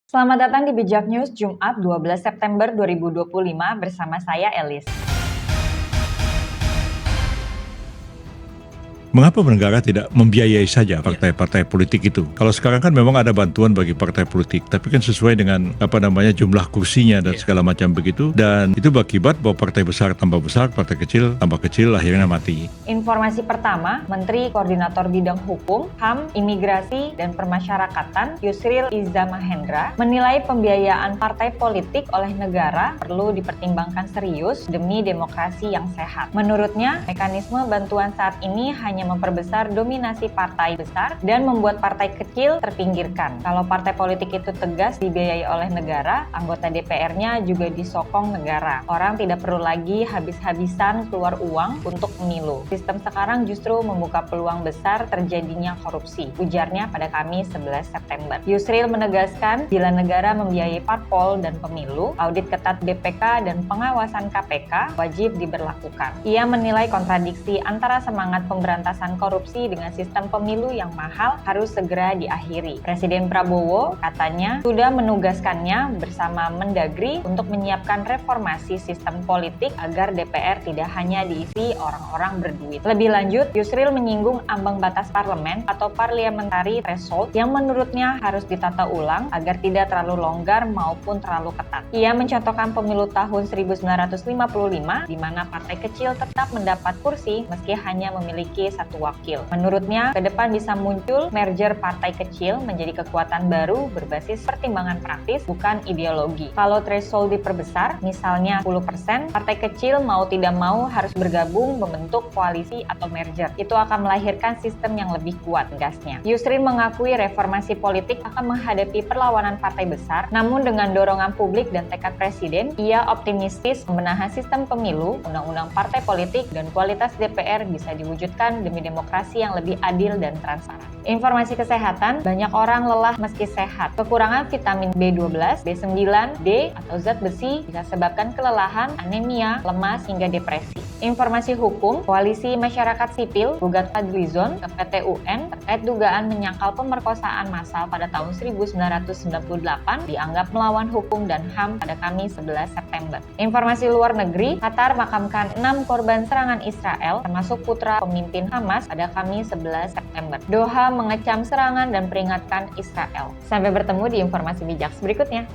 Selamat datang di Bijak News Jumat 12 September 2025 bersama saya Elis. Mengapa negara tidak membiayai saja partai-partai politik itu? Kalau sekarang kan memang ada bantuan bagi partai politik, tapi kan sesuai dengan jumlah kursinya dan segala macam begitu. Dan itu berakibat bahwa partai besar, tambah kecil, akhirnya mati. Informasi pertama, Menteri Koordinator Bidang Hukum, HAM, Imigrasi, dan Permasyarakatan Yusril Iza Mahendra menilai pembiayaan partai politik oleh negara perlu dipertimbangkan serius demi demokrasi yang sehat. Menurutnya, mekanisme bantuan saat ini hanya memperbesar dominasi partai besar dan membuat partai kecil terpinggirkan. Kalau partai politik itu tegas dibiayai oleh negara, anggota DPR-nya juga disokong negara. Orang tidak perlu lagi habis-habisan keluar uang untuk pemilu. Sistem sekarang justru membuka peluang besar terjadinya korupsi, ujarnya pada Kamis 11 September. Yusril menegaskan, bila negara membiayai parpol dan pemilu, audit ketat BPK dan pengawasan KPK wajib diberlakukan. Ia menilai kontradiksi antara semangat pemberantasan korupsi dengan sistem pemilu yang mahal harus segera diakhiri. Presiden Prabowo katanya sudah menugaskannya bersama Mendagri untuk menyiapkan reformasi sistem politik agar DPR tidak hanya diisi orang-orang berduit. Lebih lanjut, Yusril menyinggung ambang batas parlemen atau parliamentary threshold yang menurutnya harus ditata ulang agar tidak terlalu longgar maupun terlalu ketat. Ia mencontohkan pemilu tahun 1955 di mana partai kecil tetap mendapat kursi meski hanya memiliki satu wakil. Menurutnya, ke depan bisa muncul merger partai kecil menjadi kekuatan baru berbasis pertimbangan praktis, bukan ideologi. Kalau threshold diperbesar, misalnya 10%, partai kecil mau tidak mau harus bergabung membentuk koalisi atau merger. Itu akan melahirkan sistem yang lebih kuat, tegasnya. Yusril mengakui reformasi politik akan menghadapi perlawanan partai besar, namun dengan dorongan publik dan tekad presiden, ia optimistis pembenahan sistem pemilu, undang-undang partai politik, dan kualitas DPR bisa diwujudkan demi demokrasi yang lebih adil dan transparan. Informasi kesehatan, banyak orang lelah meski sehat. Kekurangan vitamin B12, B9, D, atau zat besi bisa sebabkan kelelahan, anemia, lemas, hingga depresi. Informasi hukum, Koalisi Masyarakat Sipil gugat Fadlizon ke PT UN terkait dugaan menyangkal pemerkosaan massal pada tahun 1998 dianggap melawan hukum dan HAM pada Kamis 11 September. Informasi luar negeri, Qatar makamkan 6 korban serangan Israel termasuk putra pemimpin Hamas pada Kamis 11 September. Doha mengecam serangan dan peringatkan Israel. Sampai bertemu di informasi bijak berikutnya.